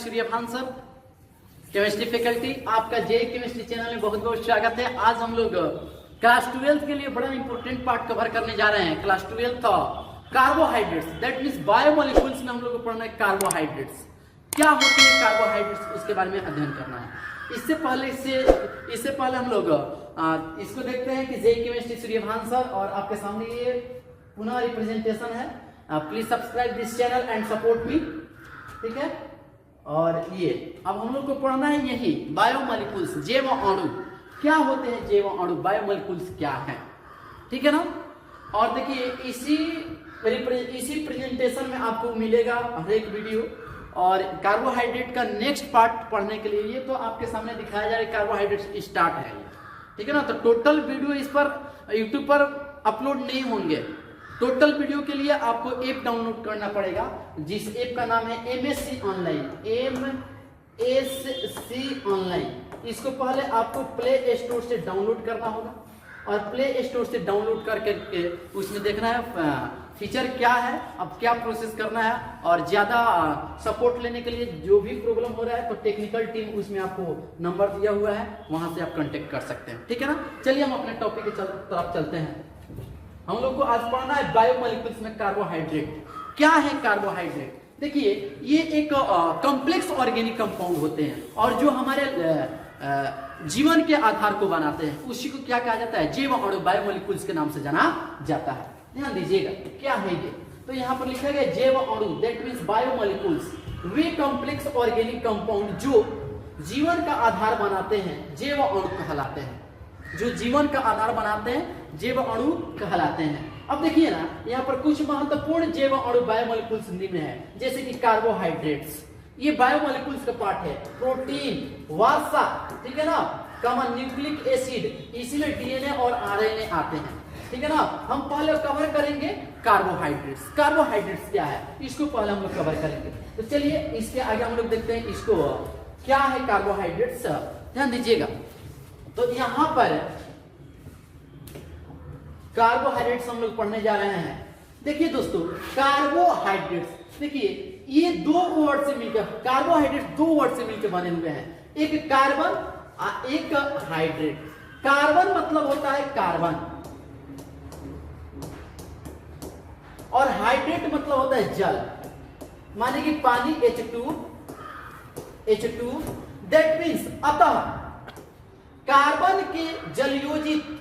Suryabhan sir, chemistry faculty. आपका जे chemistry channel में बहुत बहुत स्वागत है। आज हम लोग क्लास 12 के लिए बड़ा इंपॉर्टेंट पार्ट कवर करने जा रहे हैं। क्लास 12 था कार्बोहाइड्रेट्स, दैट मीन्स बायोमोलिक्यूल्स में हम लोग को पढ़ना है कार्बोहाइड्रेट्स क्या होते हैं, कार्बोहाइड्रेट्स उसके बारे में अध्ययन करना है। इससे पहले हम लोग इसको देखते हैं कि जे केमिस्ट्री सूर्यभान सर, और आपके सामने ये पुनः रिप्रेजेंटेशन है। Please subscribe this channel and support me, ठीक है। और ये अब हम लोग को पढ़ना है यही बायोमोलिक्यूल्स, जैव अणु क्या होते हैं, जैव अणु बायोमोलिक्यूल्स क्या है, ठीक है ना। और देखिए इसी प्रेजेंटेशन में आपको मिलेगा हर एक वीडियो। और कार्बोहाइड्रेट का नेक्स्ट पार्ट पढ़ने के लिए ये तो आपके सामने दिखाया जा रहा है, कार्बोहाइड्रेट स्टार्ट है, ठीक है ना। तो टोटल वीडियो इस पर यूट्यूब पर अपलोड नहीं होंगे। टोटल वीडियो के लिए आपको ऐप डाउनलोड करना पड़ेगा, जिस ऐप का नाम है MSc ऑनलाइन, MSc ऑनलाइन। इसको पहले आपको प्ले स्टोर से डाउनलोड करना होगा, और प्ले स्टोर से डाउनलोड करके उसमें देखना है फीचर क्या है, अब क्या प्रोसेस करना है। और ज्यादा सपोर्ट लेने के लिए जो भी प्रॉब्लम हो रहा है तो टेक्निकल टीम उसमें आपको नंबर दिया हुआ है, वहां से आप कांटेक्ट कर सकते हैं, ठीक है ना। चलिए हम अपने टॉपिक की तरफ चलते हैं। हम लोग को आज पढ़ना है बायोमोलिक्यूल्स में कार्बोहाइड्रेट क्या है। कार्बोहाइड्रेट देखिए ये एक कॉम्प्लेक्स ऑर्गेनिक कंपाउंड होते हैं, और जो हमारे जीवन के आधार को बनाते हैं उसी को क्या कहा जाता है, जैव अणु, बायोमोलिक्यूल्स के नाम से जाना जाता है। ध्यान दीजिएगा क्या है ये, तो यहाँ पर लिखा गया जैव अणु, that means biomolecules, way complex organic compound जो जीवन का आधार बनाते हैं, जैव अणु कहलाते हैं। जो जीवन का आधार बनाते हैं जैव अणु कहलाते हैं। अब देखिए ना, यहाँ पर कुछ महत्वपूर्ण जैव अणु बायोमोलिक्यूल्स निम्न है, जैसे कि कार्बोहाइड्रेट्स, ये बायोमोलिक्यूल्स का पार्ट है। प्रोटीन, वसा, ठीक है ना, कॉमन न्यूक्लिक एसिड, इसीलिए डीएनए और आरएनए आते हैं, ठीक है ना। हम पहले कवर करेंगे कार्बोहाइड्रेट्स। कार्बोहाइड्रेट्स क्या है इसको पहले हम लोग कवर करेंगे। तो चलिए इसके आगे हम लोग देखते हैं इसको क्या है कार्बोहाइड्रेट्स। ध्यान दीजिएगा, तो यहां पर कार्बोहाइड्रेट्स हम लोग पढ़ने जा रहे हैं। देखिए दोस्तों, कार्बोहाइड्रेट्स देखिए ये दो वर्ड से मिलकर, कार्बोहाइड्रेट दो वर्ड से मिलकर बने हुए हैं, एक कार्बन और एक हाइड्रेट। कार्बन मतलब होता है कार्बन, और हाइड्रेट मतलब होता है जल, माने कि पानी H2, दैट मीन्स अतः कार्बन के जलयोजित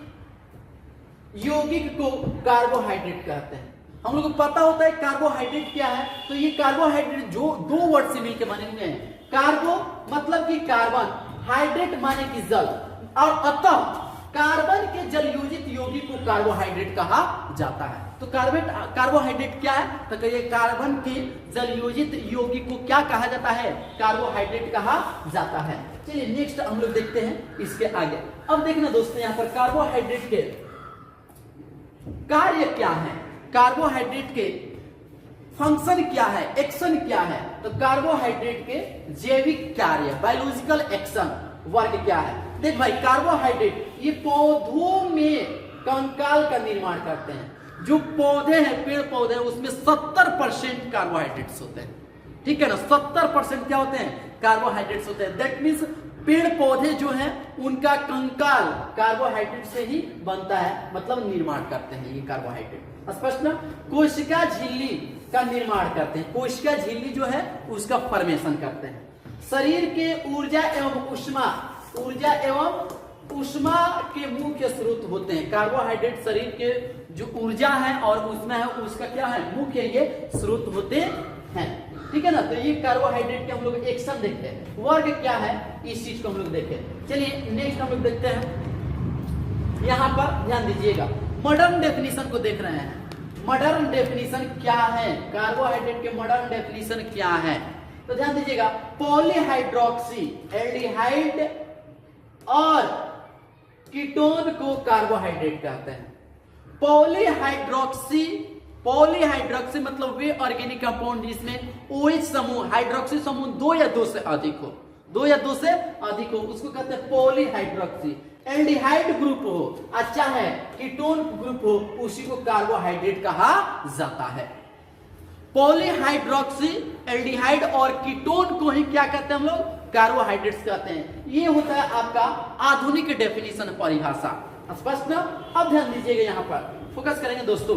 यौगिक को कार्बोहाइड्रेट कहते हैं। हम लोग को पता होता है कार्बोहाइड्रेट क्या है, तो ये कार्बोहाइड्रेट जो दो वर्ड से मिलकर बने हुए हैं, कार्बो मतलब कि कार्बन, हाइड्रेट माने कि जल, और अतः कार्बन के जलयोजित यौगिक को कार्बोहाइड्रेट कहा जाता है। तो कार्बोहाइड्रेट क्या है, तो कहिए कार्बन के जलयोजित यौगिक को क्या कहा जाता है, कार्बोहाइड्रेट कहा जाता है। चलिए नेक्स्ट हम लोग देखते हैं इसके आगे। अब देखना दोस्तों, यहाँ पर कार्बोहाइड्रेट के कार्य क्या है, कार्बोहाइड्रेट के फंक्शन क्या है, एक्शन क्या है। तो कार्बोहाइड्रेट के जैविक कार्य, बायोलॉजिकल एक्शन, वर्ग क्या है। देख भाई, कार्बोहाइड्रेट ये पौधों में कंकाल का निर्माण करते हैं। जो पौधे हैं, पेड़ पौधे हैं, उसमें 70% कार्बोहाइड्रेट्स होते हैं, ठीक है ना। 70% क्या होते हैं, कार्बोहाइड्रेट्स होते हैं। दैट मीन्स पेड़ पौधे जो हैं उनका कंकाल कार्बोहाइड्रेट से ही बनता है, मतलब निर्माण करते हैं ये कार्बोहाइड्रेट। स्पष्ट ना। कोशिका झिल्ली का निर्माण करते हैं, कोशिका झिल्ली जो है उसका फॉर्मेशन करते हैं। शरीर के ऊर्जा एवं उष्मा के मुख्य स्रोत होते हैं। कार्बोहाइड्रेट शरीर के जो ऊर्जा है और उष्मा है उसका क्या है, मुख्य ये स्रोत होते हैं, ठीक है ना। तो ये कार्बोहाइड्रेट के हम लोग एक्शन देखते हैं, वर्ग क्या है इस चीज को हम लोग देखें। चलिए नेक्स्ट हम लोग देखते हैं। यहां पर ध्यान दीजिएगा, मॉडर्न डेफिनेशन को देख रहे हैं। मॉडर्न डेफिनेशन क्या है, कार्बोहाइड्रेट के मॉडर्न डेफिनेशन क्या है, तो ध्यान दीजिएगा। पॉलीहाइड्रोक्सी एल्डिहाइड और कीटोन को कार्बोहाइड्रेट कहते हैं। पॉलीहाइड्रोक्सी मतलब वे ऑर्गेनिक कंपाउंड जिसमें OH समूह, हाइड्रोक्सी समूह 2 या 2 से अधिक हो, उसको कहते हैं पॉलीहाइड्रोक्सी। एल्डिहाइड ग्रुप हो, अच्छा है, कीटोन ग्रुप हो, उसी को कार्बोहाइड्रेट कहा जाता है। पॉलीहाइड्रोक्सी एल्डिहाइड और कीटोन को ही क्या कहते हैं हम लोग? कार्बोहाइड्रेट्स कहते हैं। ये होता है आपका आधुनिक डेफिनेशन, परिभाषा। स्पष्ट ना? अब ध्यान दीजिएगा, यहां पर फोकस करेंगे दोस्तों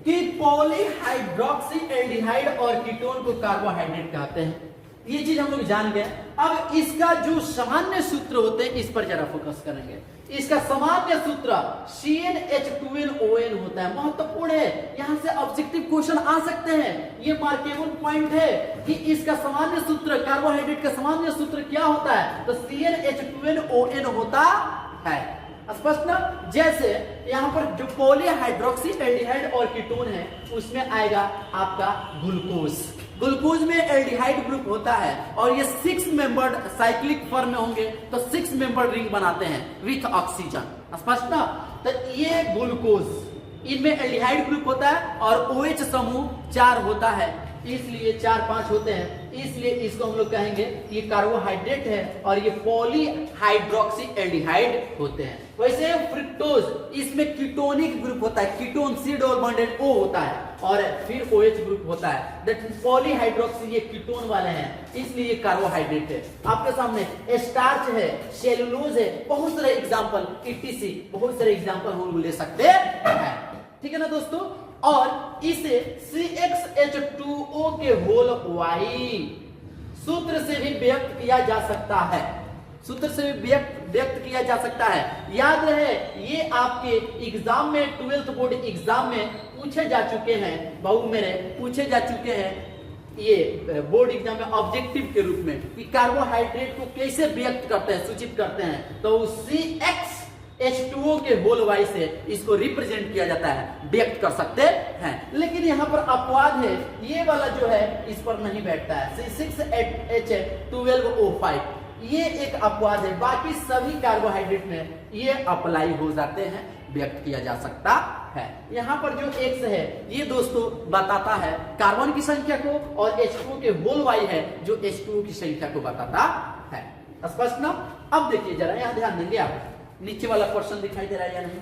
कि पॉलीहाइड्रोक्सी एल्डिहाइड और कीटोन को कार्बोहाइड्रेट कहते हैं। ये चीज हम लोग जान गए। अब इसका जो सामान्य सूत्र होते हैं इस पर जरा फोकस करेंगे। इसका सामान्य सूत्र CnH2nOn होता है। महत्वपूर्ण है, यहां से ऑब्जेक्टिव क्वेश्चन आ सकते हैं। ये मार्केबल पॉइंट है कि इसका सामान्य सूत्र, कार्बोहाइड्रेट का सामान्य सूत्र क्या होता है? तो CnH2nOn होता है। स्पष्ट ना? जैसे यहां पर जो पॉलीहाइड्रोक्सी एल्डिहाइड और कीटोन है उसमें आएगा आपका ग्लूकोज। ग्लूकोज में एल्डिहाइड ग्रुप होता है और ये 6 मेंबर्ड साइक्लिक फॉर्म में होंगे तो 6 मेंबर्ड रिंग बनाते हैं विथ ऑक्सीजन। स्पष्ट ना? तो ये ग्लूकोज, इनमें एल्डिहाइड ग्रुप होता है और OH समूह 4 होता है, इसलिए 4-5 होते हैं, इसलिए इसको हम लोग कहेंगे ये कार्बोहाइड्रेट है और ये पॉलीहाइड्रोक्सी एल्डिहाइड होते हैं। वैसे फ्रुक्टोज, इसमें कीटोनिक ग्रुप होता है, ketone C double bonded O होता है और फिर OH ग्रुप होता है। दैट पॉलीहाइड्रोक्सी ये कीटोन वाले हैं, इसलिए ये कार्बोहाइड्रेट है। आपके सामने स्टार्च है, सेलुलोज है, बहुत सारे एग्जांपल, ETC, बहुत सारे एग्जांपल हम लोग ले सकते हैं। ठीक है ना दोस्तों? और इसे CxH2O के होल वाई सूत्र से भी व्यक्त किया जा सकता है। सूत्र से भी व्यक्त किया जा सकता है। याद रहे, ये आपके एग्जाम में, 12th बोर्ड एग्जाम में पूछे जा चुके हैं, बहुत मेरे पूछे जा चुके हैं ये बोर्ड एग्जाम में ऑब्जेक्टिव के रूप में कि कार्बोहाइड्रेट को कैसे व्यक्त करते हैं, सूचित करते हैं। तो CxH2O के होल वाई से इसको रिप्रेजेंट किया जाता है, व्यक्त कर सकते हैं। लेकिन यहाँ पर अपवाद है, ये वाला जो है इस पर नहीं बैठता है, C6H12O5, ये एक अपवाद है। बाकी सभी कार्बोहाइड्रेट में ये अप्लाई हो जाते हैं, व्यक्त किया जा सकता है। यहाँ पर जो X है ये दोस्तों बताता है कार्बन की संख्या को और H2O के होल वाई है जो H2O की संख्या को बताता है। स्पष्ट ना? अब देखिए जरा, यहाँ ध्यान देंगे आप, नीचे वाला क्वेश्चन दिखाई दे रहा है या नहीं?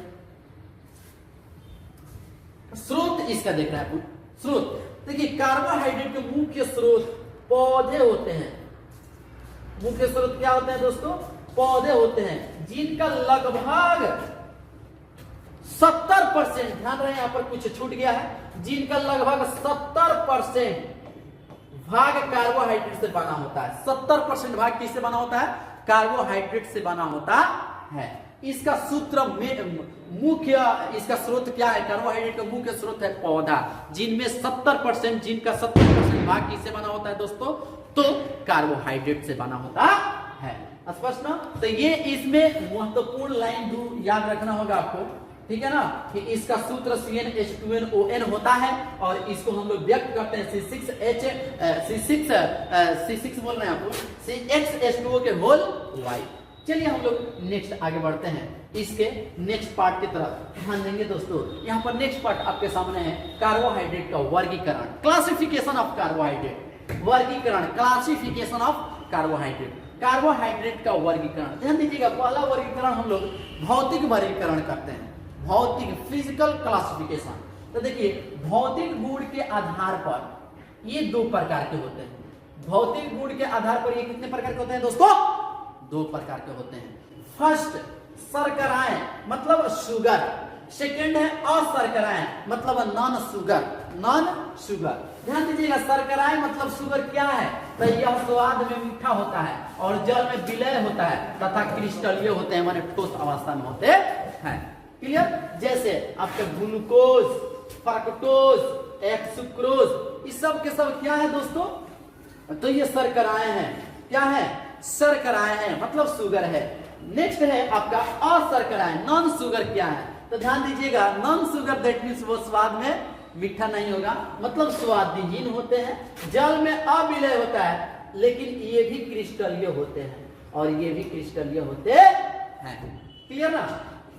स्रोत इसका देख रहा है। स्रोत देखिए, कार्बोहाइड्रेट के मुख्य स्रोत पौधे होते हैं। मुख्य स्रोत क्या होते हैं दोस्तों? पौधे होते हैं, जिनका लगभग 70%, ध्यान रहे यहां पर कुछ छूट गया है, जिनका लगभग 70% भाग कार्बोहाइड्रेट से बना होता है। 70% भाग किससे बना होता है? कार्बोहाइड्रेट से बना होता है। इसका सूत्र मुख्य, इसका स्रोत क्या है? कार्बोहाइड्रेट का मुख्य स्रोत है पौधा, जिनमें 70%, जिनका 70% भाग किससे बना होता है दोस्तों? तो कार्बोहाइड्रेट से बना होता है। स्पष्ट ना? तो ये इसमें महत्वपूर्ण लाइन दो याद रखना होगा आपको, ठीक है ना? कि इसका सूत्र CnH2nOn होता है और इसको हम लोग व्यक्त करते हैं C6 बोल रहे हैं आपको, CxH2O के होल वाई। चलिए हम लोग नेक्स्ट आगे बढ़ते हैं, इसके नेक्स्ट पार्ट की तरफ ध्यान देंगे दोस्तों। यहाँ पर नेक्स्ट पार्ट आपके सामने है कार्बोहाइड्रेट का वर्गीकरण, क्लासिफिकेशन ऑफ कार्बोहाइड्रेट। वर्गीकरण, क्लासिफिकेशन ऑफ कार्बोहाइड्रेट, कार्बोहाइड्रेट का वर्गीकरण। ध्यान दीजिएगा, पहला वर्गीकरण हम लोग भौतिक वर्गीकरण करते हैं, भौतिक, फिजिकल क्लासिफिकेशन। तो देखिए, भौतिक गुण के आधार पर ये 2 प्रकार के होते हैं। भौतिक गुण के आधार पर ये कितने प्रकार के होते हैं दोस्तों? 2 प्रकार के होते हैं। फर्स्ट, शर्कराएं मतलब शुगर। सेकेंड है अशर्कराएं मतलब नॉन शुगर, नॉन शुगर। ध्यान दीजिएगा, शर्कराएं मतलब शुगर क्या है? तो यह स्वाद में मीठा होता है और जल में विलय होता है तथा क्रिस्टलीय होते हैं, माने ठोस अवस्था में होते हैं। क्लियर? जैसे आपके ग्लूकोज, फ्रक्टोज, सुक्रोज, इस सब के सब क्या है दोस्तों? तो ये शर्कराएं हैं। क्या है? शर्कराएं हैं मतलब शुगर है। नेक्स्ट है आपका अशर्कराएं, नॉन शुगर। क्या है? तो ध्यान दीजिएगा, नॉन शुगर दैट मींस वो स्वाद में मीठा नहीं होगा, मतलब स्वादहीन होते हैं, जल में अविलय होता है, लेकिन ये भी क्रिस्टलीय होते हैं और ये भी क्रिस्टलीय होते हैं। क्लियर ना?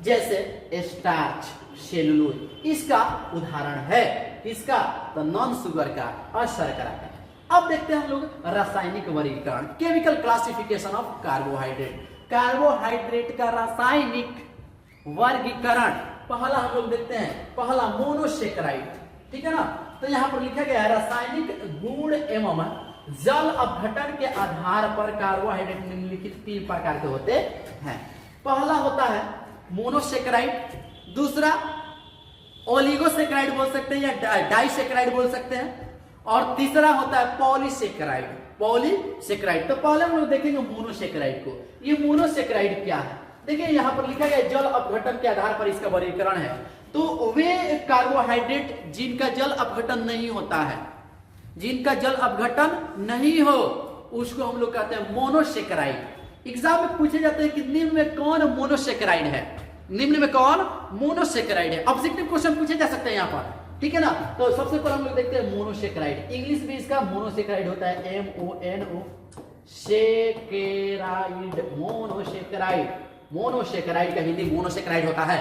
जैसे स्टार्च, सेलुलोज, इसका उदाहरण है। किसका? तो नॉन शुगर का, अशर्करा का। अब देखते हैं हम लोग रासायनिक वर्गीकरण, chemical classification of carbohydrate. Carbohydrate का रासायनिक वर्गीकरण पहला हम लोग देखते हैं, पहला मोनोसेकेराइड। ठीक है ना? तो यहाँ पर लिखा गया है रासायनिक गुण एवं जल अपघटन के आधार पर कार्बोहाइड्रेट निम्नलिखित 3 प्रकार के होते हैं। पहला होता है मोनोसेकेराइड, दूसरा ओलिगोसेकेराइड बोल सकते हैं या डाइसेकेराइड बोल सकते हैं, और तीसरा होता है पॉलीसेकेराइड। पॉलीसेकेराइड तो पहले हम लोग देखेंगे मोनोसेकेराइड को। ये मोनोसेकेराइड क्या है? देखिए यहाँ पर लिखा गया जल अपघटन के आधार पर इसका वर्गीकरण है। तो वे कार्बोहाइड्रेट जिनका जल अपघटन नहीं होता है, जिनका जल अपघटन नहीं हो, उसको हम लोग कहते हैं मोनोसेकेराइड। एग्जाम में पूछे जाते हैं कि निम्न में कौन मोनोसेकेराइड है, निम्न में कौन मोनोसेकेराइड है। ऑब्जेक्टिव क्वेश्चन पूछे जा सकते हैं यहाँ पर, ठीक है ना। तो सबसे पहले हम लोग देखते हैं मोनोसेकेराइड। इंग्लिश में इसका मोनोसेकेराइड होता है MONO सेकेराइड, मोनोसेकेराइड। मोनोसेकेराइड का हिंदी मोनोसेकेराइड होता है।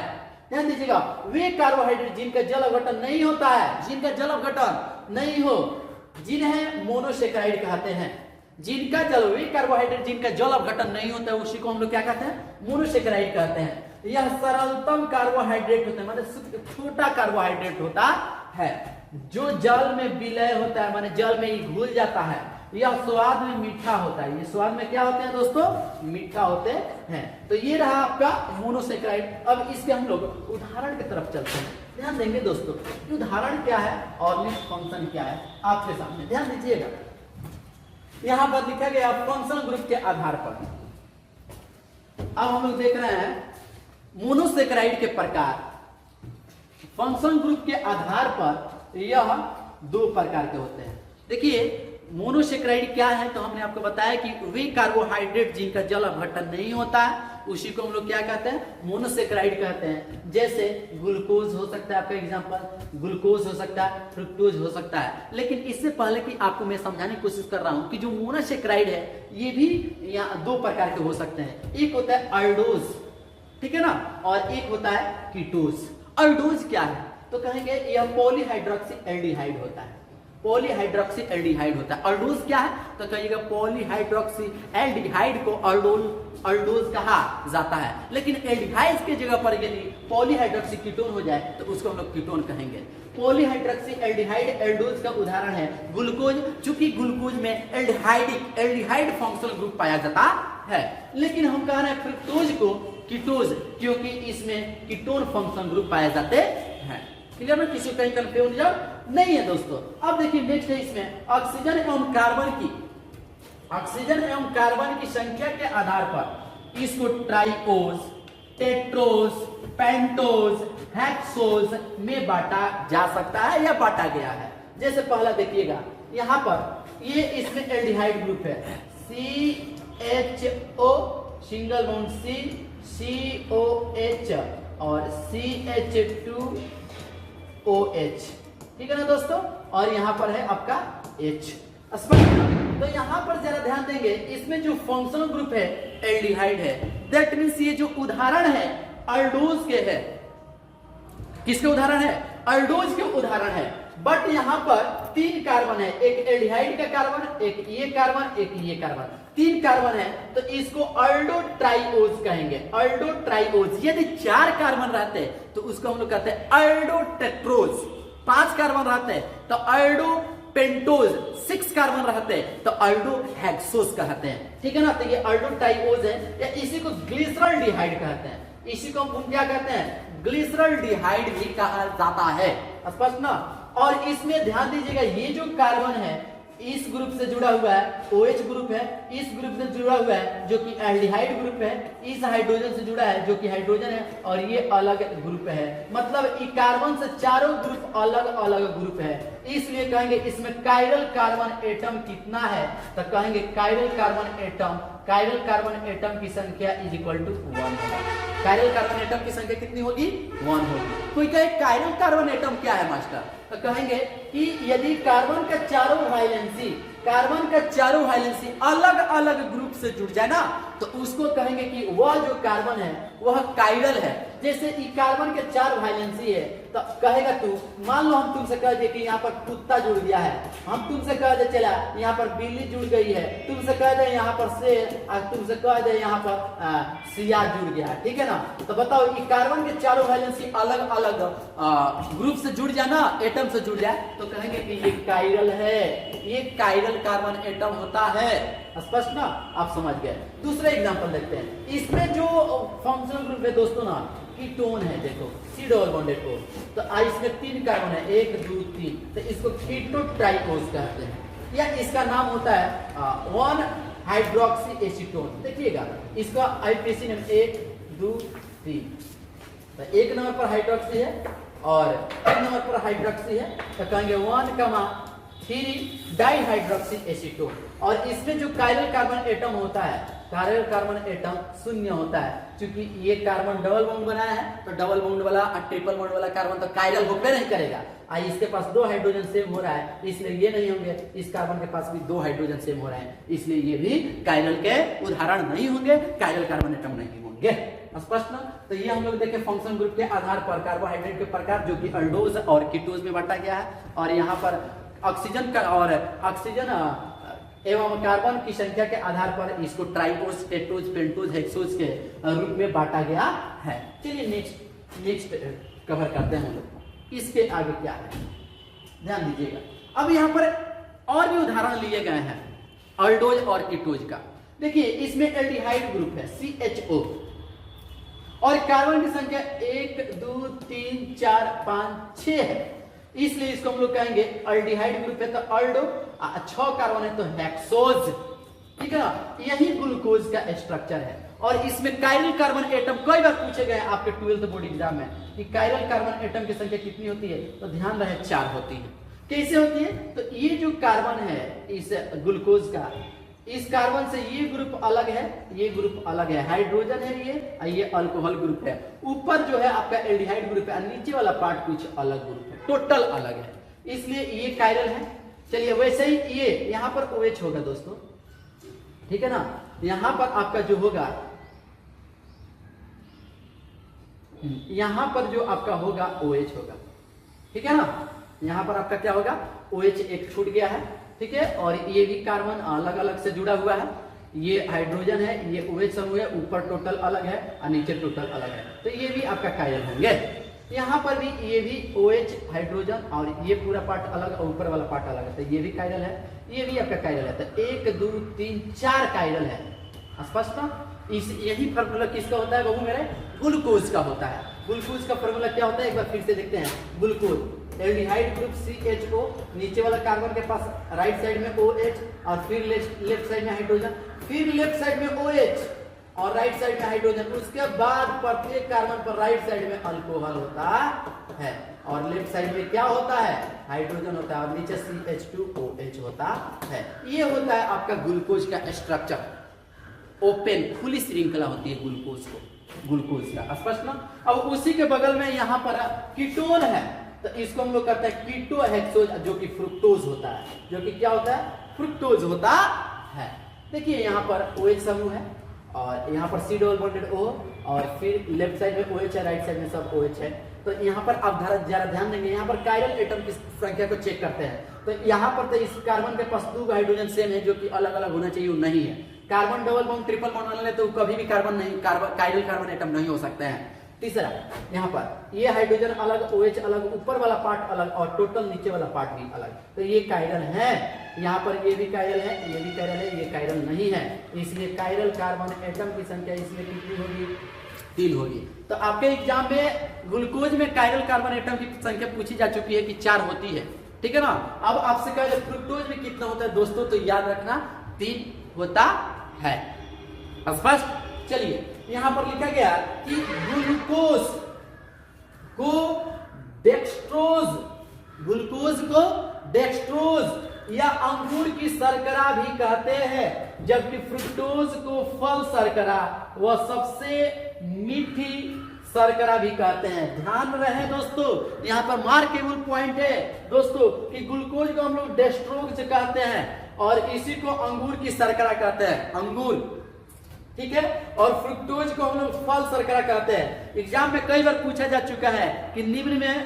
ध्यान दीजिएगा, वे कार्बोहाइड्रेट जिनका जल अपघटन नहीं होता है, जिनका जल अपघटन नहीं हो, जिन्हें मोनोसेकेराइड कहते हैं। जिनका जल, वे कार्बोहाइड्रेट जिनका जल अपघटन नहीं होता है, उसी को हम लोग क्या कहते हैं? मोनोसेकेराइड कहते हैं। यह सरलतम कार्बोहाइड्रेट होता है, माने छोटा कार्बोहाइड्रेट होता है, जो जल में विलय होता है, माने जल में ही घुल जाता है। यह स्वाद में मीठा होता है। ये स्वाद में क्या होते हैं दोस्तों? मीठा होते हैं। तो ये रहा आपका मोनोसेकेराइड। अब इसके हम लोग उदाहरण की तरफ चलते हैं। ध्यान देंगे दोस्तों, उदाहरण क्या है और निष्ठ फंक्शन क्या है आपके सामने ध्यान दीजिएगा। यहां पर लिखा गया फंक्शन ग्रुप के आधार पर। अब हम लोग देख रहे हैं मोनोसेकेराइड के प्रकार। फंक्शन ग्रुप के आधार पर यह 2 प्रकार के होते हैं। देखिए मोनोसेकेराइड क्या है, तो हमने आपको बताया कि वे कार्बोहाइड्रेट जिनका जल अपघटन नहीं होता है, उसी को हम लोग क्या कहते हैं? मोनोसेकेराइड कहते हैं। जैसे ग्लूकोज हो सकता है, आपका एग्जांपल ग्लूकोज हो सकता है, फ्रुक्टोज हो सकता है। लेकिन इससे पहले कि आपको मैं समझाने की कोशिश कर रहा हूं कि जो मोनोसेकेराइड है ये भी यहाँ 2 प्रकार के हो सकते हैं। एक होता है अल्डोज, ठीक है ना, और एक होता है कीटोज। अल्डोज क्या है? तो कहेंगे यह पॉलीहाइड्रोक्सी एल्डिहाइड होता है। पॉलीहाइड्रोक्सी एल्डिहाइड होता है। अल्डोज क्या है? तो कहिएगा पॉलीहाइड्रोक्सी एल्डिहाइड को अल्डोज कहा जाता है। लेकिन एल्डिहाइड के जगह पर यदि पॉलीहाइड्रोक्सी कीटोन हो जाए तो उसको हम लोग कीटोन कहेंगे। पॉलीहाइड्रोक्सी एल्डिहाइड एल्डोज का उदाहरण है ग्लूकोज। चूंकि ग्लूकोज में एल्डिहाइड फंक्शनल ग्रुप पाया जाता है, लेकिन हम कह रहे हैं फ्रुक्टोज को कीटोज, क्योंकि इसमें कीटोन फंक्शनल ग्रुप पाए जाते हैं। क्लियर में? किसी कहीं कंफ्यूजन नहीं है दोस्तों। अब देखिए नेक्स्ट है इसमें ऑक्सीजन एवं कार्बन की संख्या के आधार पर इसको ट्राइओज, टेट्रोज, पेंटोज, हेक्सोज में बांटा जा सकता है या बांटा गया है। जैसे पहला देखिएगा यहाँ पर ये इसमें एल्डिहाइड ग्रुप है CHO सिंगल बॉन्ड COH और CH2OH, ठीक है ना दोस्तों। और यहाँ पर है आपका H। स्पष्ट? तो यहाँ पर जरा ध्यान देंगे, इसमें जो फंक्शनल ग्रुप है एल्डिहाइड है। दैट मींस ये जो उदाहरण है अल्डोज के है। किसके उदाहरण है? अल्डोज के उदाहरण है। बट यहाँ पर 3 कार्बन है, एक एल्डिहाइड का कार्बन, एक ये कार्बन, एक ये कार्बन, 3 कार्बन है, तो इसको अल्डो ट्राइओज कहेंगे। अल्डो ट्राइओज। यदि 4 कार्बन रहते हैं तो उसको हम लोग कहते हैं अल्डो टेट्रोज। 5 कार्बन रहते हैं तो अल्डो पेंटोज। 6 कार्बन रहते हैं तो अल्डो हेक्सोज कहते हैं, ठीक है ना। तो ये अल्डो ट्राइओज है, या इसी को ग्लिसरॉल्डिहाइड कहते हैं। इसी को हम क्या कहते हैं? ग्लिसरॉल्डिहाइड भी कहा जाता है। स्पष्ट ना? और इसमें ध्यान दीजिएगा, ये जो कार्बन है इस ग्रुप से जुड़ा हुआ है, OH ग्रुप है, इस ग्रुप से जुड़ा हुआ है जो कि एल्डिहाइड ग्रुप है, इस हाइड्रोजन से जुड़ा है जो कि हाइड्रोजन है, और ये अलग ग्रुप है। मतलब ये कार्बन से चारों ग्रुप अलग अलग ग्रुप है। इसलिए कहेंगे इसमें कायरल कार्बन एटम कितना है, तो कहेंगे कायरल कार्बन एटम की संख्या इज इक्वल टू 1 होगा। कायरल कार्बन एटम की संख्या कितनी होगी? 1 होगी। कोई कहे कायरल कार्बन एटम क्या है मास्टर, तो कहेंगे कि यदि कार्बन का चारों वाइलेंसी अलग अलग ग्रुप से जुड़ जाए ना, तो उसको कहेंगे कि वह जो कार्बन है वह कायरल है। जैसे ई कार्बन के 4 वाइलेंसी है, तो कहेगा तू, मान लो हम तुमसे कह दे कि यहाँ पर कुत्ता जुड़ गया है, हम तुमसे कह दे चला यहाँ पर बिल्ली जुड़ गई है, तुमसे कह दे यहाँ पर शेर, और तुमसे कह दे यहाँ पर सियार जुड़ गया है, ठीक है ना। तो बताओ ये कार्बन के चारों वाइलेंसी अलग अलग ग्रुप से जुड़ जाए ना, एटम से जुड़ जाए, तो कहेंगे कि ये कायरल है, ये कायरल कार्बन एटम होता है। स्पष्ट ना, आप समझ गए। दूसरा एग्जांपल देखते हैं। इसमें जो फंक्शनल ग्रुप है दोस्तों ना, कीटोन है, देखो C डबल बॉन्डेड O, तो इसमें 3 कार्बन है, 1 2 3, तो इसको कीटो ट्राइकोस कहते हैं, या इसका नाम होता है 1 हाइड्रोक्सी एसीटोन। देखिएगा इसका आईपीसी नेम 1 2 3, तो 1 नंबर पर हाइड्रोक्सी है और 3 नंबर पर हाइड्रोक्सी है, तो कहेंगे 1,3 डाई हाइड्रोक्सी एसीटोन। और इसमें जो कायरल कार्बन एटम होता है, कायरल कार्बन एटम 0 होता है, क्योंकि ये कार्बन डबल बॉन्ड बनाया है, तो डबल बॉन्ड वाला और ट्रिपल बॉन्ड वाला कार्बन तो कायरल होबे नहीं करेगा। इसके पास 2 हाइड्रोजन सेम हो रहा है, इसलिए ये नहीं होंगे। इस कार्बन के पास भी 2 हाइड्रोजन सेम हो रहे हैं, इसलिए ये भी कायरल के उदाहरण नहीं होंगे, कायरल कार्बन एटम नहीं होंगे। स्पष्ट ना? तो ये हम लोग देखें फंक्शन ग्रुप के आधार पर कार्बोहाइड्रेट के प्रकार, जो कि अल्डोज और कीटोज में बांटा गया है। और यहाँ पर ऑक्सीजन का और ऑक्सीजन एवं कार्बन की संख्या के आधार पर इसको ट्राइकोस, टेट्रोज, पेंटोज, हेक्सोज के रूप में बांटा गया है। चलिए नेक्स्ट कवर करते हैं हम लोग। इसके आगे क्या है ध्यान दीजिएगा। अब यहाँ पर और भी उदाहरण लिए गए हैं अल्डोज और कीटोज का। देखिए इसमें एल्डिहाइड ग्रुप है CHO और कार्बन की संख्या 1 2 3 4 5 6 है, इसलिए इसको हम लोग कहेंगे अल्डिहाइड ग्रुप है, तो अल्डो। 6 कार्बन है तो हेक्सोज, ठीक है ना। यही ग्लूकोज का स्ट्रक्चर है। और इसमें कायरल कार्बन एटम कई बार पूछे गए आपके 12th बोर्ड एग्जाम में कि कायरल कार्बन एटम की संख्या कितनी होती है, तो ध्यान रहे 4 होती है। कैसे होती है, तो ये जो कार्बन है इस ग्लूकोज का, इस कार्बन से ये ग्रुप अलग है, ये ग्रुप अलग है, हाइड्रोजन है ये अल्कोहल ग्रुप है। ऊपर जो है आपका एल्डिहाइड ग्रुप है, नीचे वाला पार्ट कुछ अलग ग्रुप है, टोटल अलग है, इसलिए ये कायरल है। चलिए वैसे ही ये यहां पर OH होगा दोस्तों, ठीक है ना। यहां पर आपका जो होगा, यहां पर जो आपका होगा OH होगा, ठीक है ना। यहां पर आपका क्या होगा, OH एक छूट गया है, ठीक है। और ये भी कार्बन अलग अलग से जुड़ा हुआ है, ये हाइड्रोजन है, ये OH समूह है, ऊपर टोटल अलग है और नीचे टोटल अलग है, तो ये भी आपका कायरल होंगे। यहाँ पर भी ये भी OH हाइड्रोजन और ये पूरा पार्ट अलग और ऊपर वाला पार्ट अलग है, तो ये भी कायरल है, ये भी आपका कायरल है। तो 1 2 3 4 कायरल है। स्पष्ट ना। इस यही फार्मूला किसका होता है बाबू मेरे, ग्लूकोज का होता है। ग्लूकोज का फार्मूला क्या होता है, एक बार फिर से देखते हैं। ग्लूकोज एल्डिहाइड ग्रुप CHO, नीचे वाला कार्बन के पास राइट साइड में OH और फिर लेफ्ट साइड में हाइड्रोजन, फिर लेफ्ट साइड में OH और राइट साइड में हाइड्रोजन। उसके बाद प्रत्येक कार्बन पर राइट साइड में अल्कोहल होता है और लेफ्ट साइड में क्या होता है, हाइड्रोजन होता है और नीचे CH2OH होता है। ये होता है आपका ग्लूकोज का स्ट्रक्चर। ओपन खुली श्रृंखला होती है ग्लूकोज का। स्पष्ट ना। अब उसी के बगल में यहाँ पर कीटोन है, तो इसको हम लोग करते हैं कीटो हेक्सोज, जो कि फ्रुक्टोज होता है, जो कि क्या होता है, फ्रुक्टोज होता है। देखिए यहाँ पर OH समूह है और यहाँ पर C डबल बॉन्डेड O और फिर लेफ्ट साइड में OH है, राइट साइड में सब OH है। तो यहाँ पर आप जरा ध्यान देंगे, यहाँ पर कायरल एटम की संख्या को चेक करते हैं। तो यहाँ पर तो इस कार्बन के पास 2 हाइड्रोजन सेम है, जो कि अलग अलग होना चाहिए, वो नहीं है। Carbon double bond triple bond वाले तो कभी भी कार्बन नहीं, कायरल कार्बन एटम नहीं हो सकते हैं। तीसरा यहाँ पर ये हाइड्रोजन अलग, OH अलग, ऊपर वाला पार्ट अलग और टोटल नीचे वाला पार्ट भी अलग, तो ये कायरल है। यहाँ पर ये भी कायरल है, ये भी कायरल है, ये कायरल नहीं है, इसलिए कायरल कार्बन एटम की संख्या इसमें कितनी होगी, 3 होगी। तो आपके एग्जाम में ग्लूकोज में कायरल कार्बन एटम की संख्या पूछी जा चुकी है कि 4 होती है, ठीक है ना। अब आपसे कहा फ्रुक्टोज में कितना होता है दोस्तों, तो याद रखना 3 होता है। स्पष्ट। चलिए यहां पर लिखा गया कि ग्लूकोज को डेक्सट्रोज, ग्लूकोज को डेक्सट्रोज या अंगूर की शर्करा भी कहते हैं, जबकि फ्रुक्टोज को फल शर्करा व सबसे मीठी शर्करा भी कहते हैं। ध्यान रहे दोस्तों, यहाँ पर मार्केबल पॉइंट है दोस्तों कि ग्लूकोज को हम लोग डेक्सट्रोज कहते हैं और इसी को अंगूर की शर्करा कहते हैं, अंगूर, ठीक है। और फ्रुक्टोज को हम लोग फल शर्करा कहते हैं। एग्जाम में कई बार पूछा जा चुका है कि निम्न में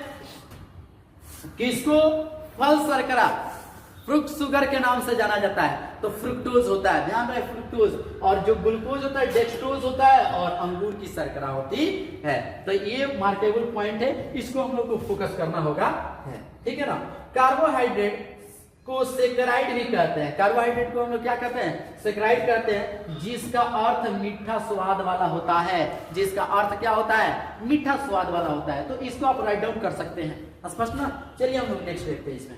किसको फल शर्करा फ्रूट शुगर के नाम से जाना जाता है। तो फ्रुक्टोज होता है, ध्यान रहे फ्रुक्टोज, और जो ग्लूकोज होता है डेक्सट्रोज होता है, और अंगूर की शर्करा होती है। तो ये मार्केबल पॉइंट है, इसको हम लोग को फोकस करना होगा है, ठीक है ना। कार्बोहाइड्रेट को सेकेराइड भी कहते हैं, कार्बोहाइड्रेट को हम लोग क्या कहते हैं, सेकेराइड कहते हैं, जिसका अर्थ मीठा स्वाद वाला होता है, जिसका अर्थ क्या होता है, मीठा स्वाद वाला होता है। तो इसको आप राइट डाउन कर सकते हैं, स्पष्ट ना। चलिए हम लोग नेक्स्ट देखते हैं। इसमें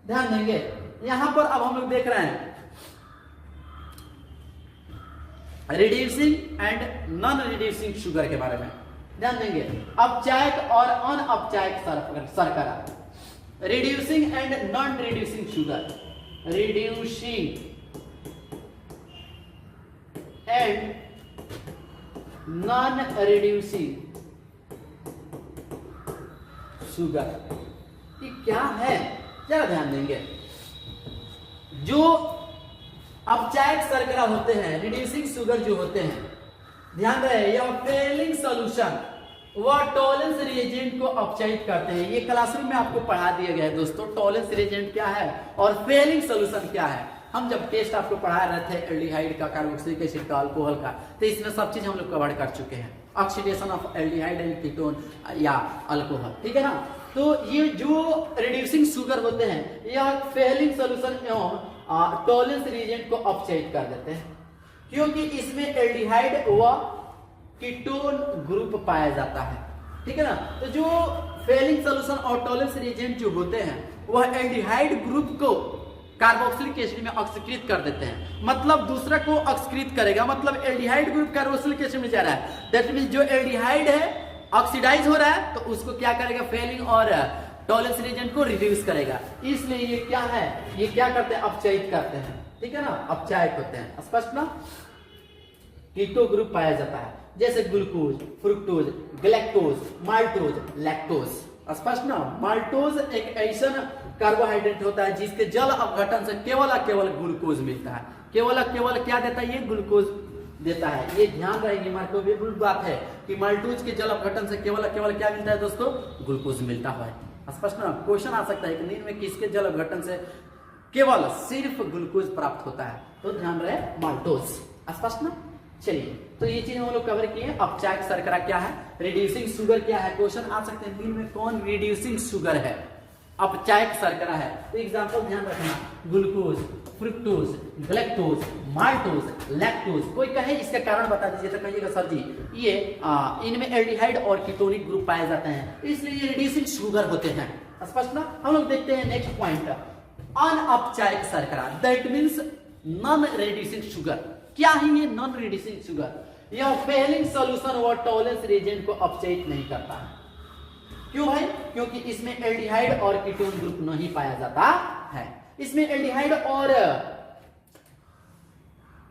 ध्यान देंगे, यहां पर अब हम लोग देख रहे हैं reducing and non reducing sugar के बारे में। ध्यान देंगे, अपचायक और अनअपचायक शर्करा, reducing and non reducing sugar, reducing and non reducing sugar, ये क्या है जरा ध्यान देंगे। जो अपचायक शर्करा होते हैं, रिड्यूसिंग शुगर जो होते हैं, ध्यान रहे, यह फेलिंग सॉल्यूशन व टॉलेंस रिएजेंट को अपचायित करते हैं। ये क्लासरूम में आपको पढ़ा दिया गया है दोस्तों, टॉलेंस रिएजेंट क्या है और फेलिंग सॉल्यूशन क्या है। हम जब टेस्ट आपको पढ़ा रहे थे एल्डिहाइड का, कार्बोक्सिलिक एसिड का, अल्कोहल का, तो इसमें सब चीज हम लोग कवर कर चुके हैं, oxidation of aldehyde and ketone या अल्कोहल, ठीक है ना। तो ये जो रिड्यूसिंग शुगर होते हैं, यह फेलिंग सॉल्यूशन एवं टॉलेंस रिएजेंट को अपचायित कर देते हैं, क्योंकि इसमें एल्डिहाइड व कीटोन ग्रुप पाया जाता है, ठीक है ना। तो जो फेलिंग सॉल्यूशन और टॉलेंस रिएजेंट जो होते हैं, वह एल्डिहाइड ग्रुप को कार्बोक्सिलिक एसिड में ऑक्सीकृत कर देते हैं, मतलब दूसरा को ऑक्सीकृत करेगा, मतलब एल्डिहाइड ग्रुप कार्बोक्सिलिक एसिड में जा रहा है, दैट मींस जो एल्डिहाइड है ऑक्सीडाइज हो रहा है, तो उसको क्या करेगा, फेलिंग और टॉलेंस रिएजेंट को रिड्यूस करेगा। इसलिए ये क्या है, ये क्या करते हैं, अपचायित करते हैं, ठीक है ना, अपचायक होते हैं, स्पष्ट ना। कीटो ग्रुप पाया जाता है, जैसे glucose, fructose, galactose, maltose, lactose, स्पष्ट ना। माल्टोज एक ऐसा कार्बोहाइड्रेट होता है जिसके जल अपघटन से केवल ग्लूकोज मिलता है, केवल क्या देता है, ये ग्लूकोज देता है। ये ध्यान रहे, मार्केबल बात है कि माल्टोज के जल अपघटन से केवल क्या मिलता है दोस्तों, ग्लूकोज मिलता है, स्पष्ट ना। क्वेश्चन आ सकता है कि नींद में किसके जल अपघटन से केवल सिर्फ ग्लूकोज प्राप्त होता है, तो ध्यान रहे माल्टोज, स्पष्ट ना। चलिए, तो ये चीज हम लोग कवर किए। अपचायक शर्करा क्या है, रिड्यूसिंग शुगर क्या है, क्वेश्चन आ सकते हैं नींद में कौन रिड्यूसिंग शुगर है, अपचायक शर्करा है। तो एग्जांपल ध्यान रखना, glucose, fructose, galactose, maltose, lactose. कोई कहे इसका कारण बता दीजिए, तो कहिएगा सर जी ये इनमें एल्डिहाइड और कीटोनिक ग्रुप पाए जाते हैं, इसलिए ये रिड्यूसिंग शुगर होते हैं, स्पष्ट ना। हम लोग देखते हैं नेक्स्ट पॉइंट, अनअपचायक शर्करा, that means non reducing sugar. क्या है ये नॉन रिड्यूसिंग शुगर, यह फेलिंग सॉल्यूशन और टॉलेंस रिएजेंट को अपचायित नहीं करता है। क्यों भाई, क्योंकि इसमें एल्डिहाइड और कीटोन ग्रुप नहीं पाया जाता है, इसमें एल्डिहाइड और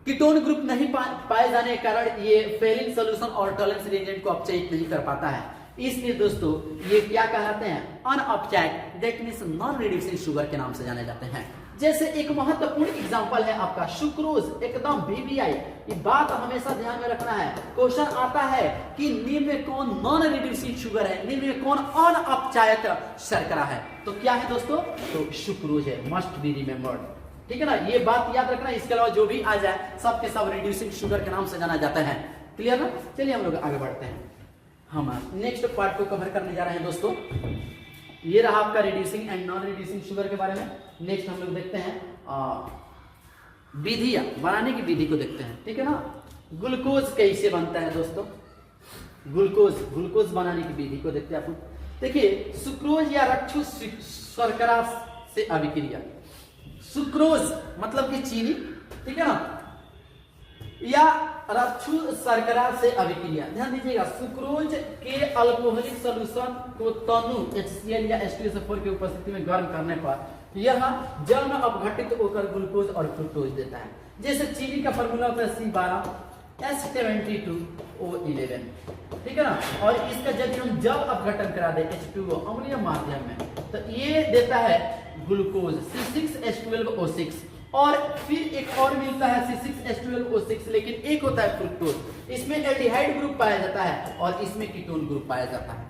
कीटोन ग्रुप नहीं पाए जाने के कारण ये फेलिंग सॉल्यूशन और टॉलेंस रिएजेंट को अपचायित नहीं कर पाता है। इसलिए दोस्तों ये क्या कहलाते हैं, अनअपचायक, that means non reducing sugar के नाम से जाने जाते हैं। जैसे एक महत्वपूर्ण एग्जांपल है आपका सुक्रोज, एकदम बीबीआई, ये बात हमेशा ध्यान में रखना है। क्वेश्चन आता है कि निम्न में कौन नॉन रिड्यूसिंग शुगर है, निम्न में कौन अनअपचायक शर्करा है, तो क्या है दोस्तों, तो सुक्रोज है, मस्ट बी रिमेंबर्ड, ठीक है ना। ये बात याद रखना, इसके अलावा जो भी आ जाए सब के सब रिड्यूसिंग शुगर के नाम से जाना जाता है, क्लियर ना। चलिए हम लोग आगे बढ़ते हैं, हम नेक्स्ट पार्ट को कवर करने जा रहे हैं दोस्तों। ये रहा आपका reducing and non reducing sugar के बारे में। नेक्स्ट हम लोग देखते हैं विधियां, बनाने की विधि को देखते हैं, ठीक है ना। ग्लूकोज कैसे बनता है दोस्तों, ग्लूकोज बनाने की विधि को देखते हैं आप। देखिए, सुक्रोज या रक्षु शर्करा से अभिक्रिया, सुक्रोज मतलब कि चीनी, ठीक है ना, या रक्षु शर्करा से अभिक्रिया। ध्यान दीजिएगा, सुक्रोज के अल्कोहलिक सॉल्यूशन को तनु HCl या H2SO4 की उपस्थिति में गर्म करने पर यह जल में अपघटित होकर ग्लूकोज और फ्रुक्टोज देता है। जैसे चीनी का फॉर्मूला होता है C12H72O11, ठीक है ना। और इसका यदि हम जल अपघटन करा दे H2O अम्लीय माध्यम में, तो ये देता है ग्लूकोज C6H12O6, और फिर एक और मिलता है C6H12O6, लेकिन एक होता है फ्रुक्टोज। इसमें एल्डिहाइड ग्रुप पाया जाता है और इसमें कीटोन ग्रुप पाया जाता है।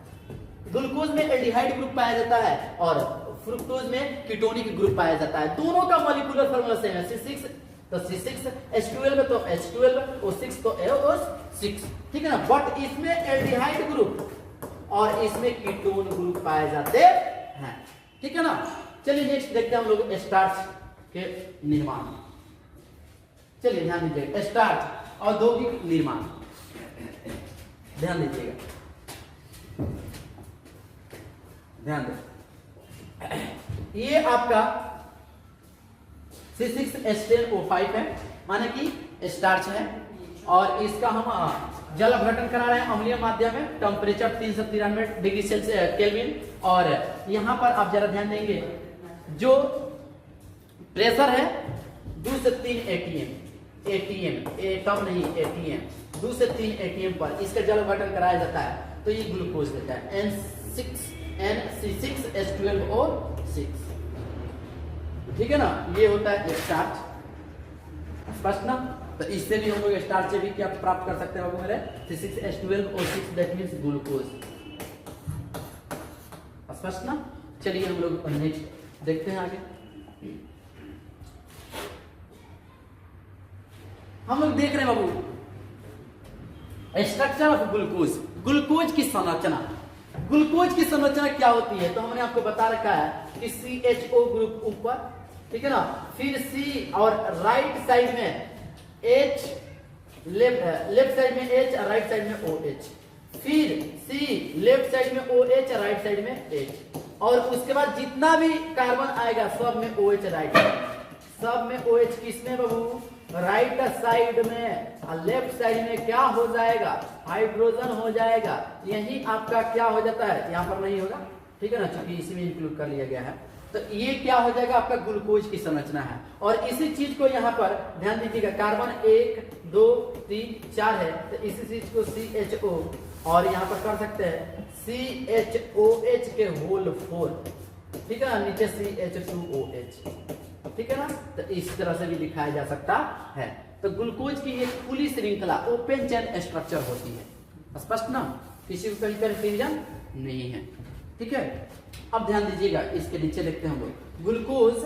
ग्लूकोज में एल्डिहाइड ग्रुप पाया जाता है और फ्रुक्टोज में कीटोनिक ग्रुप पाया जाता है। दोनों का मॉलिक्यूलर फार्मूला सेम है, C6 तो C6, H12 तो H12, O6 तो O6, ठीक है ना। बट इसमें एल्डिहाइड ग्रुप और इसमें कीटोन ग्रुप पाए जाते हैं, ठीक है ना। चलिए नेक्स्ट देखते हैं हम लोग स्टार्च के निर्माण। चलिए ध्यान दीजिएगा, स्टार्च औद्योगिक निर्माण, ध्यान दीजिएगा, ध्यान दे। ये आपका C6H10O5 है, माने कि स्टार्च है और इसका हम जल अपघटन करा रहे हैं अम्लीय माध्यम में, टेम्परेचर 393 डिग्री सेल्सियस केल्विन। और यहां पर आप जरा ध्यान देंगे, जो प्रेशर है 2 से 3 एटीएम, एटम नहीं एटीएम, 2 से 3 एटीएम पर इसका जल अपघटन कराया जाता है, तो ये ग्लूकोज देता है NC6H12O6, ठीक है ना। ये होता है स्टार्च, स्पष्ट ना। तो इससे भी हम लोग स्टार्च से भी क्या प्राप्त कर सकते हैं बाबू मेरे, C6H12O6 दैट मींस ग्लूकोज, स्पष्ट ना। चलिए हम लोग नेक्स्ट देखते हैं आगे। हम लोग देख रहे हैं बाबू स्ट्रक्चर ऑफ ग्लूकोज, ग्लूकोज की संरचना। ग्लूकोज की संरचना क्या होती है, तो हमने आपको बता रखा है कि CHO ग्रुप ऊपर, ठीक है ना, फिर C और राइट साइड में H, लेफ्ट साइड में H और राइट साइड में OH, फिर C लेफ्ट साइड में OH और राइट साइड में H, और उसके बाद जितना भी कार्बन आएगा सब में OH राइट, सब में OH किसमें बाबू, राइट साइड में, और लेफ्ट साइड में क्या हो जाएगा, हाइड्रोजन हो जाएगा। यही आपका क्या हो जाता है, यहाँ पर नहीं होगा, ठीक है ना, क्योंकि इसी में इंक्लूड कर लिया गया है। तो ये क्या हो जाएगा, आपका ग्लूकोज की संरचना है। और इसी चीज को यहाँ पर ध्यान दीजिएगा, कार्बन 1 2 3 4 है, तो इसी चीज को CHO और यहाँ पर कर सकते हैं CHOH के होल 4, ठीक है ना, नीचे CH2OH, ठीक है ना। तो इस तरह से भी लिखाया जा सकता है। तो ग्लूकोज की एक खुली श्रृंखला ओपन चेन स्ट्रक्चर होती है, स्पष्ट ना, किसी को कहीं कंफ्यूजन नहीं है, ठीक है। अब ध्यान दीजिएगा, इसके नीचे देखते हैं हम लोग ग्लूकोज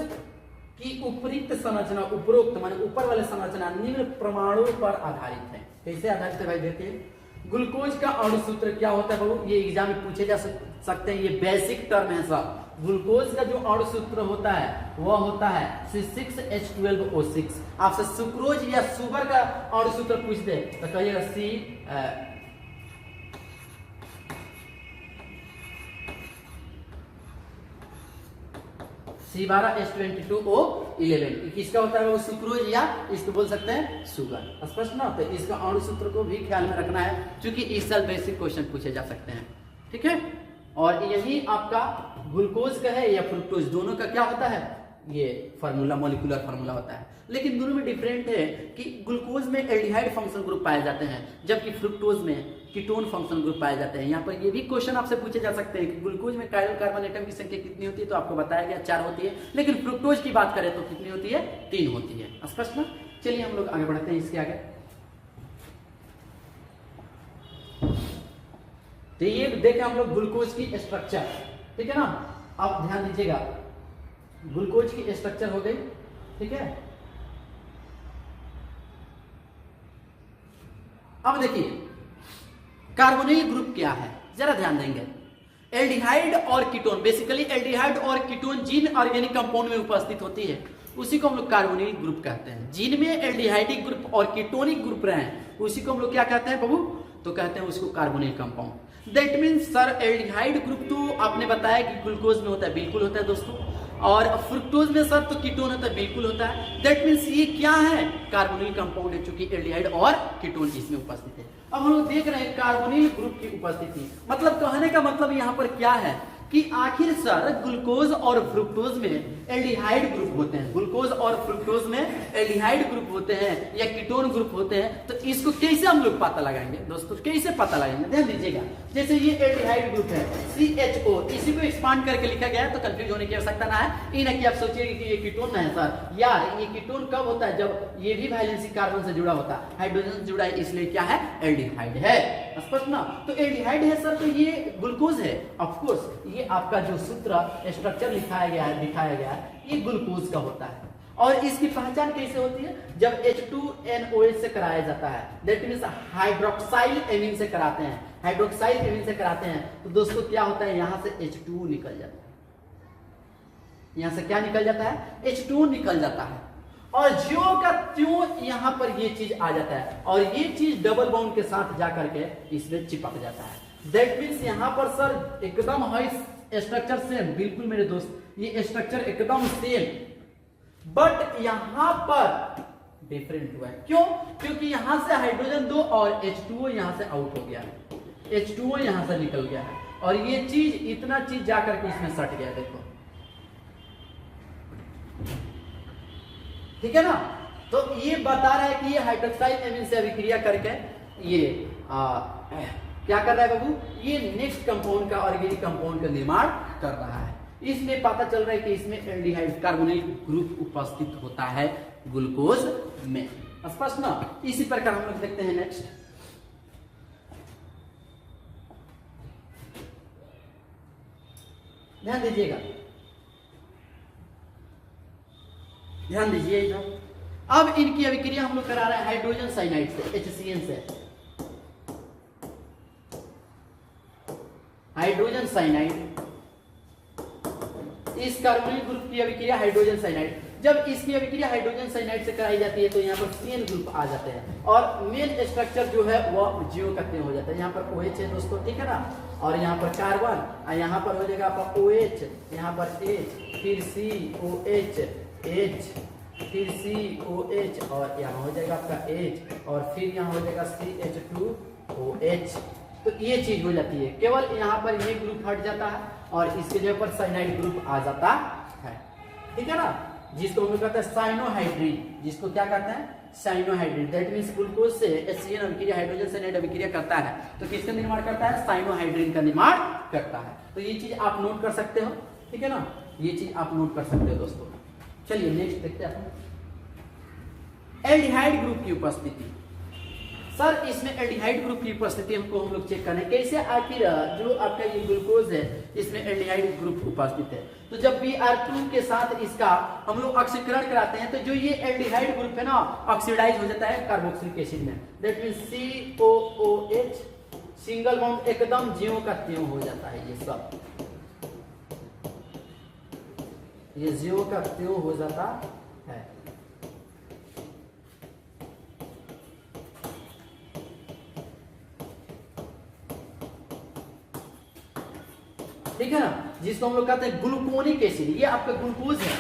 की उपयुक्त संरचना, उपरोक्त माने ऊपर वाले संरचना निम्न प्रमाणों पर आधारित है। कैसे आधारित है भाई, देखिए ग्लूकोज का अणु सूत्र क्या होता है बाबू, ये एग्जाम में पूछे जा सकते हैं, ये बेसिक टर्म है सब। ग्लूकोज का जो अणु सूत्र होता है वह होता है C6H12O6। आपसे सुक्रोज या शुगर का अणु सूत्र पूछ दे तो कहिएगा C12H22O11। किसका होता है वो, सुक्रोज या इसको बोल सकते हैं शुगर, स्पष्ट ना। तो इसका अणु सूत्र को भी ख्याल में रखना है, क्योंकि इस साल बेसिक क्वेश्चन पूछे जा सकते हैं, ठीक है। और यही आपका ग्लूकोज का है या फ्रुक्टोज, दोनों का क्या होता है, ये फार्मूला, मॉलिक्यूलर फार्मूला होता है। लेकिन दोनों में डिफरेंट है कि ग्लूकोज में एल्डिहाइड फंक्शन ग्रुप पाए जाते हैं, जबकि फ्रुक्टोज में कीटोन फंक्शन ग्रुप पाए जाते हैं। यहाँ पर ये भी क्वेश्चन आपसे पूछे जा सकते हैं कि ग्लूकोज में कायरल कार्बन एटम की संख्या कितनी होती है, तो आपको बताया गया 4 होती है, लेकिन फ्रुक्टोज की बात करें तो कितनी होती है, 3 होती है, स्पष्ट ना। चलिए हम लोग आगे बढ़ते हैं इसके आगे। तो ये देखें हम लोग ग्लूकोज की स्ट्रक्चर, ठीक है ना। अब ध्यान दीजिएगा, ग्लूकोज की स्ट्रक्चर हो गई, ठीक है। अब देखिए कार्बोनिल ग्रुप क्या है, जरा ध्यान देंगे। एल्डिहाइड और कीटोन, बेसिकली एल्डिहाइड और कीटोन जिन ऑर्गेनिक कंपाउंड में उपस्थित होती है उसी को हम लोग कार्बोनिल ग्रुप कहते हैं। जिनमें एल्डिहाइडिक ग्रुप और कीटोनिक ग्रुप रहे उसी को हम लोग क्या कहते हैं बाबू, तो कहते हैं उसको carbonyl compound. That means sir aldehyde group तो आपने बताया कि ग्लूकोज में होता है, बिल्कुल होता है दोस्तों, और फ्रुक्टोज में सर तो कीटोन होता है, बिल्कुल होता है। दैट मीन्स ये क्या है, कार्बोनिल कंपाउंड है, चूंकि एल्डिहाइड और कीटोन इसमें उपस्थित है। अब हम लोग देख रहे हैं कार्बोनिल ग्रुप की उपस्थिति, मतलब कहने का मतलब यहाँ पर क्या है कि आखिर सर ग्लूकोज और फ्रुक्टोज में एल्डिहाइड ग्रुप होते हैं, ग्लूकोज और फ्रुक्टोज में एल्डिहाइड ग्रुप होते हैं या कीटोन ग्रुप होते हैं, तो इसको कैसे हम लोग पता लगाएंगे दोस्तों, कैसे पता लगाएंगे? ध्यान दीजिएगा, जैसे ये एल्डिहाइड ग्रुप है CHO, इसी को एक्सपांड करके लिखा गया है तो कंफ्यूज होने की आवश्यकता ना है। ये ना कि आप सोचिए कि ये कीटोन है सर, यार ये कीटोन कब होता है? जब ये भी वैलेंसी कार्बन से जुड़ा होता है, हाइड्रोजन से जुड़ा है, इसलिए क्या है? एल्डिहाइड है। स्पष्ट ना? तो एल्डिहाइड है सर, तो ये ग्लूकोज है। ऑफ कोर्स ये आपका जो सूत्र स्ट्रक्चर लिखाया गया है, दिखाया गया है, ये ग्लूकोज का होता है। और इसकी पहचान कैसे होती है? जब H2NOH से कराया जाता है, दैट मींस हाइड्रोक्साइल एमीन से कराते हैं, हाइड्रोक्साइल एमीन से कराते हैं, तो दोस्तों क्या होता है? यहां से H2 निकल जाता है, यहां से क्या निकल जाता है? H2 निकल जाता है, और ज्यों का त्यों यहां पर ये चीज आ जाता है, और ये चीज डबल बॉन्ड के साथ जाकर के इसमें चिपक जाता है। दैट मींस यहां पर सर एकदम हाई स्ट्रक्चर सेम, बिल्कुल मेरे दोस्त, ये स्ट्रक्चर एकदम सेम, बट यहां पर डिफरेंट हुआ है। क्यों? क्योंकि यहां से हाइड्रोजन 2 और H2O यहां से आउट हो गया है, H2O यहां से निकल गया है, और ये चीज इतना चीज जाकर के इसमें सट गया। देखो ठीक है ना? तो ये बता रहा है कि ये हाइड्रोक्साइल एमीन से अभिक्रिया करके ये क्या कर रहा है बाबू? ये नेक्स्ट कंपाउंड का, ऑर्गेनिक कंपाउंड का निर्माण कर रहा है। इसमें पता चल रहा है कि इसमें एल्डिहाइड कार्बोनिल ग्रुप उपस्थित होता है ग्लूकोज में। स्पष्ट ना? इसी प्रकार हम लोग देखते हैं नेक्स्ट। ध्यान दीजिएगा, ध्यान दीजिए इधर। अब इनकी अभिक्रिया हम लोग करा रहे हैं हाइड्रोजन साइनाइड से, HCN से। हाइड्रोजन साइनाइड, इस कार्बोनिल ग्रुप की अभिक्रिया हाइड्रोजन साइनाइड, जब इसकी अभिक्रिया हाइड्रोजन साइनाइड से कराई जाती है तो यहाँ पर CN ग्रुप आ जाते हैं, और मेन स्ट्रक्चर जो है वह जियो का हो जाता है। यहाँ पर OH है दोस्तों, ठीक है ना, और यहाँ पर कार्बन, और यहाँ पर हो जाएगा आपका OH, यहाँ पर H, फिर COH, H, फिर COH, और यहाँ हो जाएगा आपका H, और फिर यहाँ हो जाएगा CH2OH। तो ये चीज हो जाती है, केवल यहाँ पर ये ग्रुप हट जाता है और इसके जगह पर साइनाइड ग्रुप आ जाता है। ठीक है ना? जिसको हम लोग कहते हैं साइनोहाइड्रिन, जिसको क्या कहते हैं? साइनोहाइड्रिन। दैट मींस ग्लूकोज से HCN अभिक्रिया हाइड्रोजन साइनाइड अभिक्रिया करता है, तो किसका निर्माण करता है? साइनोहाइड्रिन का निर्माण करता है। तो ये चीज आप नोट कर सकते हो, ठीक है ना? ये चीज आप नोट कर सकते हो दोस्तों। चलिए नेक्स्ट देखते हैं। एल्डिहाइड ग्रुप की उपस्थिति। सर इसमें एल्डिहाइड ग्रुप की उपस्थिति हमको हम लोग चेक करना है, कैसे आखिर जो आपका ये ग्लूकोज है इसमें एल्डिहाइड ग्रुप उपस्थित है। तो जब Br2 के साथ इसका हम लोग ऑक्सीकरण कराते हैं तो जो ये एल्डिहाइड ग्रुप है ना, ऑक्सीडाइज हो जाता है कार्बोक्सिलिक एसिड में। That means COOH, single bond एकदम ज्यों का त्यों हो जाता है। ये सब ये ज्यों का त्यों हो जाता है। ठीक है ना? जिसको हम लोग कहते हैं ग्लूकोनिक एसिड। ये आपका ग्लूकोज है,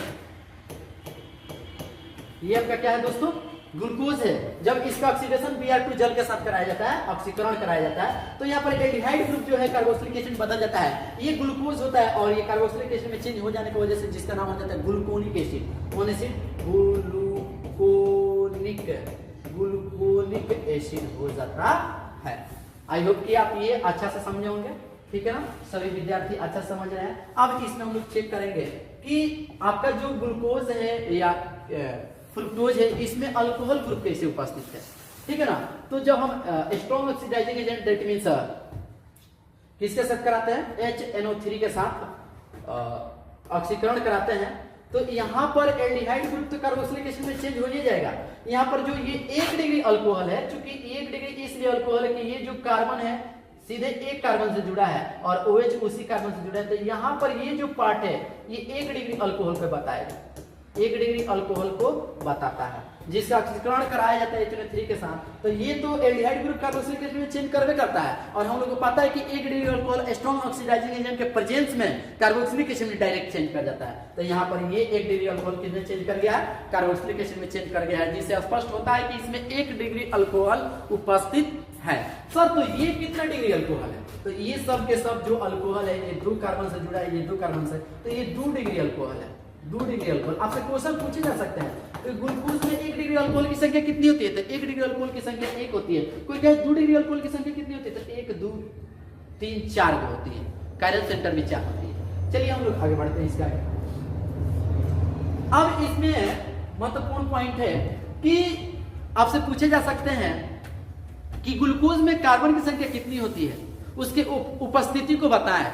ये आपका क्या है दोस्तों? ग्लूकोज है। जब इसका ऑक्सीडेशन Br2 जल के साथ कराया जाता है, ऑक्सीकरण कराया जाता है, तो यहाँ पर एल्डिहाइड ग्रुप जो है कार्बोक्सिलिक एसिड बदल जाता है, ये ग्लूकोज होता है, और ये कार्बोक्सिलिक एसिड में चेंज हो जाने की वजह से जिसका नाम हो जाता है ग्लूकोनिक एसिड। कौन एसिड? ग्लूकोनिक एसिड हो जाता है। आई होप कि आप ये अच्छा से समझे होंगे, ठीक है ना? सभी विद्यार्थी अच्छा समझ रहे हैं। अब इसमें हम लोग चेक करेंगे कि आपका जो ग्लूकोज है या फ्रुक्टोज है, इसमें अल्कोहल ग्रुप कैसे उपस्थित है। ठीक है ना? तो जब हम strong oxidising agent that means किसके साथ कराते हैं? HNO3 के साथ ऑक्सीकरण कराते हैं, तो यहाँ पर एल्डिहाइड ग्रुप तो कार्बोक्सिलिक एसिड में चेंज हो ही जाएगा। यहाँ पर जो ये 1 डिग्री अल्कोहल है, चूंकि 1 डिग्री इसलिए अल्कोहल है कि ये जो कार्बन है सीधे एक कार्बन से जुड़ा है और OH उसी कार्बन से जुड़ा है, तो यहाँ पर ये जो पार्ट है ये 1 डिग्री अल्कोहल को बताएगा, 1 डिग्री अल्कोहल को बताता है। जिसका ऑक्सीकरण कराया जाता है HNO3 के साथ। तो ये तो एल्डिहाइड ग्रुप कार्बोक्सिलिक एसिड में चेंज करवे करता है, और हम लोग को पता है कि 1 degree alcohol strong oxidising agent के प्रेजेंस में कार्बोक्सिलिक एसिड में डायरेक्ट चेंज कर जाता है। तो यहाँ पर ये 1 डिग्री अल्कोहल किसमें चेंज कर गया है, कार्बोक्सिलिक एसिड में चेंज कर गया है, जिससे स्पष्ट होता है कि इसमें 1 डिग्री अल्कोहल उपस्थित है। सर तो ये कितना डिग्री अल्कोहल है, तो ये सब के सब जो अल्कोहल है, ये 2 कार्बन से जुड़ा है, ये 2 कार्बन से, तो ये 2 डिग्री अल्कोहल है, 2 डिग्री अल्कोहल। आपसे क्वेश्चन पूछे जा सकते हैं, तो ग्लूकोज में 1 डिग्री अल्कोहल की संख्या कितनी होती है, तो 1 डिग्री अल्कोहल की संख्या 1 होती है। कोई कहे 2 डिग्री अल्कोहल की संख्या कितनी होती है, तो 1 2 3 4 होती है, कायरल सेंटर में 4 होती है। चलिए हम लोग आगे बढ़ते हैं इसका। अब इसमें महत्वपूर्ण पॉइंट है कि आपसे पूछे जा सकते हैं कि ग्लूकोज में कार्बन की संख्या कितनी होती है, उसके उपस्थिति को बताएं।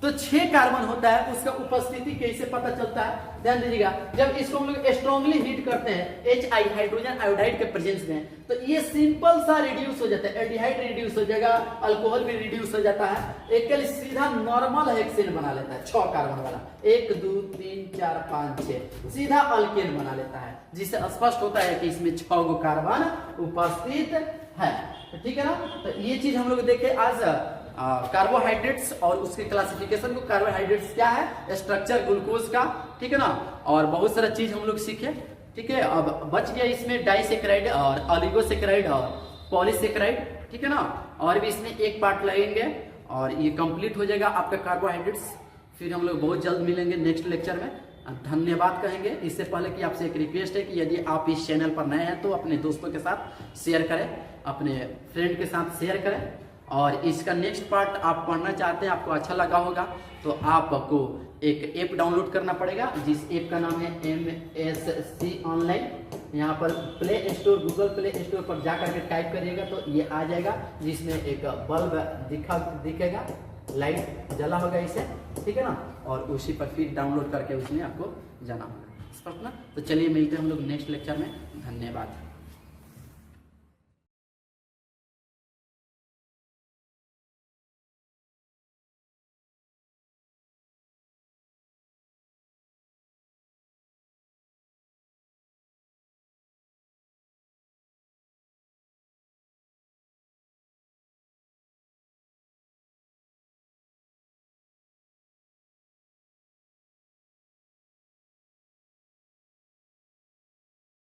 तो 6 कार्बन होता है, उसका उपस्थिति कैसे पता चलता है, ध्यान दीजिएगा। जब इसको हम लोग स्ट्रांगली हीट करते हैं HI हाइड्रोजन आयोडाइड के प्रेजेंस में, तो ये सिंपल सा रिड्यूस हो जाता है, एल्डिहाइड रिड्यूस हो जाएगा, अल्कोहल भी रिड्यूस हो जाता है, एक सीधा नॉर्मल हेक्सेन बना लेता है 6 कार्बन वाला, 1 2 3 4 5 6 सीधा अल्केन बना लेता है, जिससे स्पष्ट होता है कि इसमें 6 गो कार्बन उपस्थित है। ठीक है ना। तो ये चीज हम लोग देखे आज कार्बोहाइड्रेट्स और उसके क्लासिफिकेशन को, कार्बोहाइड्रेट्स क्या है, स्ट्रक्चर ग्लूकोज का, ठीक है ना, और बहुत सारा चीज हम लोग सीखे। ठीक है, अब बच गया इसमें डाइसेक्राइड और ऑलिगोसेक्राइड और पॉलीसेक्राइड, ठीक है ना, और भी इसमें एक पार्ट लगेंगे और ये कंप्लीट हो जाएगा आपका कार्बोहाइड्रेट्स। फिर हम लोग बहुत जल्द मिलेंगे नेक्स्ट लेक्चर में। धन्यवाद कहेंगे। इससे पहले कि आपसे एक रिक्वेस्ट है कि यदि आप इस चैनल पर नए हैं तो अपने दोस्तों के साथ शेयर करें, अपने फ्रेंड के साथ शेयर करें, और इसका नेक्स्ट पार्ट आप पढ़ना चाहते हैं, आपको अच्छा लगा होगा, तो आपको एक ऐप डाउनलोड करना पड़ेगा, जिस ऐप का नाम है MSc ऑनलाइन। यहाँ पर play store, Google play store पर जाकर के टाइप करिएगा तो ये आ जाएगा, जिसमें एक बल्ब दिखेगा, लाइट जला होगा इसे, ठीक है ना, और उसी पर फिर डाउनलोड करके उसमें आपको जाना होगा। स्पष्ट ना। तो चलिए मिलते हैं हम लोग नेक्स्ट लेक्चर में। धन्यवाद।